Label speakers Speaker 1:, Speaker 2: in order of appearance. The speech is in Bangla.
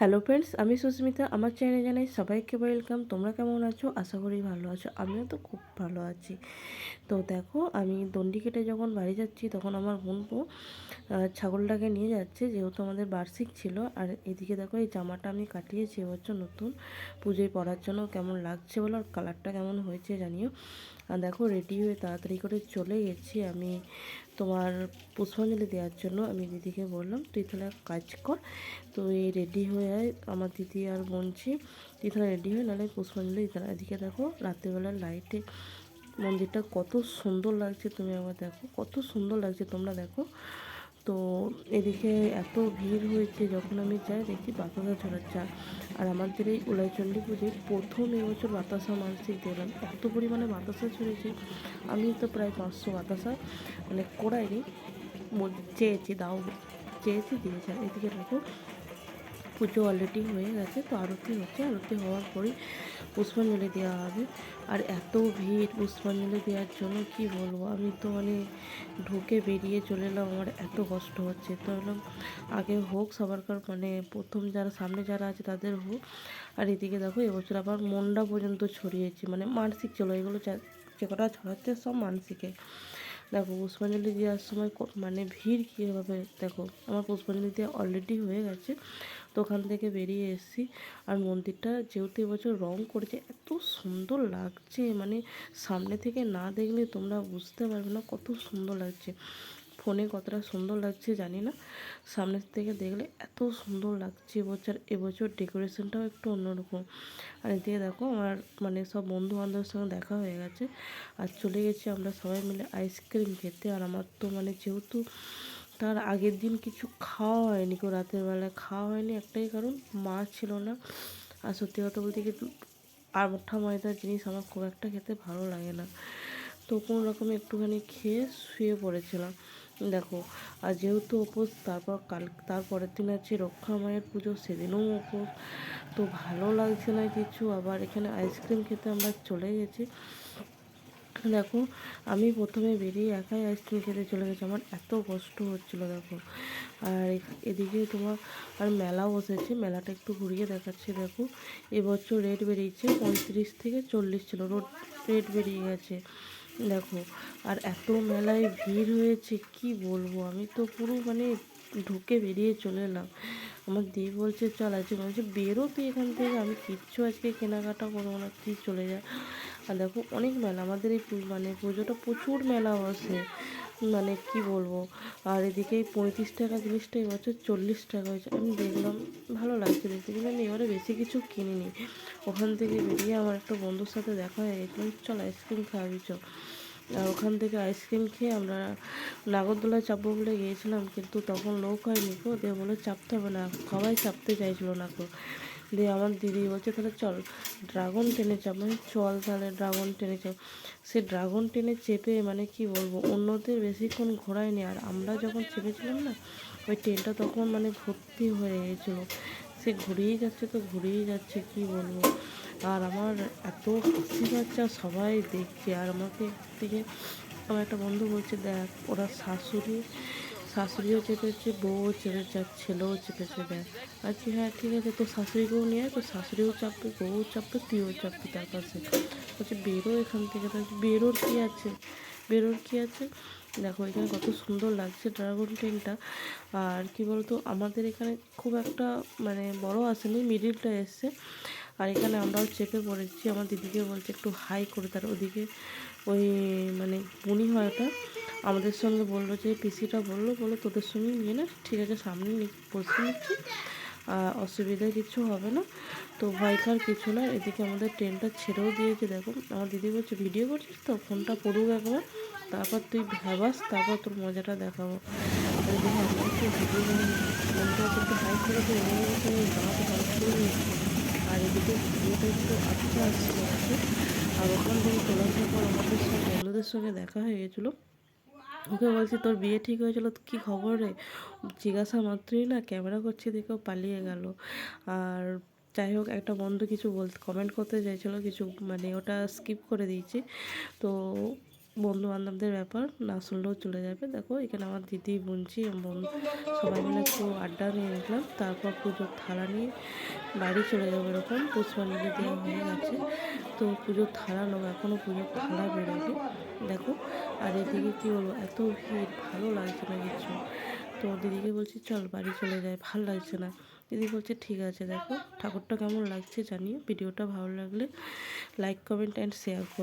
Speaker 1: হ্যালো ফ্রেন্ডস, আমি সুস্মিতা। আমার চ্যানেলে জানাই সবাইকে ওয়েলকাম। তোমরা কেমন আছো? আশা করি ভালো আছো। আমিও তো খুব ভালো আছি। তো দেখো, আমি দণ্ডি কেটে যখন বাড়ি যাচ্ছি তখন আমার বন্ধু ছাগলটাকে নিয়ে যাচ্ছে, যেহেতু আমাদের বার্ষিক ছিল। আর এদিকে দেখো, এই জামাটা আমি কাটিয়েছি এবছর নতুন পুজোয় পরার জন্য। কেমন লাগছে বলো, আর কালারটা কেমন হয়েছে জানিও। আর দেখো, রেডি হয়ে তাড়াতাড়ি করে চলে গেছি আমি তোমার পুষ্পাঞ্জলি দেওয়ার জন্য। আমি দিদিকে বললাম, তুই তাহলে এক কাজ কর, তো এই রেডি হয়ে আয়। আমার দিদি আর বলছি, তুই তাহলে রেডি হয়ে, নাহলে পুষ্পাঞ্জলি দিতে। এদিকে দেখো, রাত্রেবেলার লাইটে মন্দিরটা কত সুন্দর লাগছে। তুমি আবার দেখো কত সুন্দর লাগছে, তোমরা দেখো। তো এদিকে এত ভিড় হয়েছে, যখন আমি যাই দেখি বাতাসা ছড়াচ্ছে। আর আমাদের এই উলাইচণ্ডী পুজোয় প্রথম এবছর বাতাসা মানসিক দিলাম, এত পরিমাণে বাতাসা ছড়িয়েছে। আমি তো প্রায় 500 বাতাসা মানে করাইনি, চেয়েছি, দাও চেয়েছি, দিয়েছে। আর এদিকে দেখো, পুজো অলরেডি হয়ে গেছে, তো আরতি হচ্ছে। আরতি হওয়ার পরেই পুষ্পাঞ্জলি দেওয়া হবে। আর এত ভিড় পুষ্পাঞ্জলি দেওয়ার জন্য কি বলবো, আমি তো মানে ঢুকে বেরিয়ে চলে এলাম, আমার এত কষ্ট হচ্ছে। তো এলাম আগে হোক সবারকার, মানে প্রথম যারা সামনে যারা আছে তাদের হোক। আর এদিকে দেখো, এবছর আবার মন্ডা পর্যন্ত ছড়িয়েছি, মানে মানসিক চলো, এগুলো যে কটা ছড়াচ্ছে সব মানসিকে। দেখো, পুষ্পাঞ্জলি দেওয়ার সময় মানে ভিড় কীভাবে, দেখো আমার পুষ্পাঞ্জলি দেওয়া অলরেডি হয়ে গেছে। তো ওখান থেকে বেরিয়ে এসেছি। আর মন্দিরটা যেহেতু এবছর রং করেছে, এত সুন্দর লাগছে, মানে সামনে থেকে না দেখলে তোমরা বুঝতে পারবে না কত সুন্দর লাগছে। ফোনে কতটা সুন্দর লাগছে জানি না, সামনের থেকে দেখলে এত সুন্দর লাগছে। এবছর ডেকোরেশনটাও একটু অন্যরকম। আর এদিকে দেখো, আমার মানে সব বন্ধু বান্ধবের সঙ্গে দেখা হয়ে গেছে। আর চলে গেছি আমরা সবাই মিলে আইসক্রিম খেতে। আর আমার তো মানে যেহেতু তার আগের দিন কিছু খাওয়া হয়নি, কেউ রাতের বেলায় খাওয়া হয়নি, একটাই কারণ মা ছিল না। আর সত্যি কথা বলতে কি, আঠা ময়দার জিনিস আমার খুব একটা খেতে ভালো লাগে না। তো কোনো রকমে একটুখানি খেয়ে শুয়ে পড়েছিলাম দেখো। আর যেহেতু উপোস, তারপরের দিন আছে রক্ষা মায়ের পুজো, সেদিনও উপোস। তো ভালো লাগছে না কিছু। আবার এখানে আইসক্রিম খেতে আমরা চলে গেছি। দেখো, আমি প্রথমে বেরিয়ে একাই আইসক্রিম খেতে চলে গেছি, আমার এত কষ্ট হচ্ছিলো দেখো। আর এদিকে তোমার আর মেলাও বসেছে, মেলাটা একটু ঘুরিয়ে দেখাচ্ছি। দেখো, এবছর রেট বেরিয়েছে 35 থেকে 40 ছিল, রেট বেরিয়ে গেছে দেখো। আর এত মেলায় ভিড় হয়েছে কি বলবো, আমি তো পুরো মানে ঢুকে বেরিয়ে চলে এলাম। আমার দিদি বলছে চল আজকে, বলছে বেরো তুই এখান থেকে, আমি কিচ্ছু আজকে কেনাকাটা করবো না, তুই চলে যা। আর দেখো, অনেক মেলা আমাদের এই মানে পুজোটা প্রচুর মেলা বসে, মানে কি বলবো। আর এদিকে এই 35 টাকা জিনিসটা এবছর 40 টাকা হয়েছে। আমি দেখলাম ভালো লাগছে দেখতে, কিন্তু আমি এবারে বেশি কিছু কিনিনি। ওখান থেকে বেরিয়ে আমার একটা বন্ধুর সাথে দেখা হয়ে গেছিলো, চল আইসক্রিম খাওয়াবি চ। আর ওখান থেকে আইসক্রিম খেয়ে আমরা নাগরদোলায় চাপবো বলে গিয়েছিলাম, কিন্তু তখন লোক হয়নি গো, দিয়ে বলে চাপতে হবে না, সবাই চাপতে চাইছিলো না গো। দিয়ে আমার দিদি বলছে তাহলে চল ড্রাগন টেনে চাপ, মানে চল তাহলে ড্রাগন টেনে চাপ। সে ড্রাগন টেনে চেপে মানে কি বলবো, অন্যদের বেশিক্ষণ ঘোরায়নি। আর আমরা যখন চেপেছিলাম না, ওই ট্রেনটা তখন মানে ভর্তি হয়ে গিয়েছিলো, সে ঘুরিয়েই যাচ্ছে তো ঘুরিয়েই যাচ্ছে, কি বলবো। আর আমার এত হাসি পাচ্ছে, আর সবাই দেখছে। আর আমাকে থেকে আমার একটা বন্ধু বলছে, দেখ ওরা শাশুড়িও চেপেছে, বউও চেপেছে, আর ছেলেও চেপেছে, দেখ। আচ্ছা হ্যাঁ ঠিক আছে, তোর শাশুড়িকেও নিয়ে আয়, তোর শাশুড়িও চাপবে, বউও চাপবে, তুইও চাপবি তার পাশে। বলছে বেরো এখান থেকে। বেরোর কী আছে, বেরোর কী আছে। দেখো এখানে কত সুন্দর লাগছে ড্রাগন ট্রেনটা। আর কি বলতো, আমাদের এখানে খুব একটা মানে বড় আসেনি, মিডিলটা এসছে। আর এখানে আমরাও চেপে পড়েছি। আমার দিদিকে বলছে একটু হাই করে, তার ওদিকে ওই মানে বুনি হয় ওটা, আমাদের সঙ্গে বললো যে পিসিটা বললো তোদের সঙ্গে নিয়ে না, ঠিক আছে সামনে বসে নিচ্ছি, অসুবিধা কিছু হবে না, তো ভয়কার কিছু না। এদিকে আমাদের ট্রেনটা ছেড়েও দিয়েছে। দেখো আমার দিদি বলছে ভিডিও করছিস তো, ফোনটা পড়ুক একবার, তারপর তুই ভাবাস, তারপর তোর মজাটা দেখাবো। এদিকে আমরা একটু ভিডিও ফোনটা একটু হাই করে দিয়ে জামাটা বার করে নিচ্ছি। আর এদিকে ভিডিওটা একটু আটকে আসছিলো আছে। আর ওখান থেকে চলে আসার পর আমাদের সব বন্ধুদের সঙ্গে দেখা হয়ে গেছিলো। ওকে বলছি তোর বিয়ে ঠিক হয়েছিল, কী খবর রে, জিজ্ঞাসা মাত্রই না ক্যামেরা করছে দেখেও পালিয়ে গেল। আর যাই হোক, একটা বন্ধু কিছু কমেন্ট করতে চাইছিলো কিছু, মানে ওটা স্কিপ করে দিয়েছি। তো বন্ধু বান্ধবদের ব্যাপার না শুনলেও চলে যাবে। দেখো এখানে আমার দিদি বোনঝি বোন সবাই মিলে একটু আড্ডা নিয়ে নিলাম, তারপর পুজোর থালা নিয়ে বাড়ি চলে যাবো। এরকম পুষ্পাঞ্জলি দেওয়া হয়ে গেছে, তো পুজোর থালা নেবো, এখনও পুজোর থালা বেরোয়নি দেখো। আর এদিকে কী বলবো, এত ভিড়, ভালো লাগছে না কিছু। তো দিদিকে বলছি চল বাড়ি চলে যায়, ভালো লাগছে না। দিদি বলছে ঠিক আছে। দেখো ঠাকুরটা কেমন লাগছে জানিও, ভিডিওটা ভালো লাগলে লাইক কমেন্ট অ্যান্ড শেয়ার করো।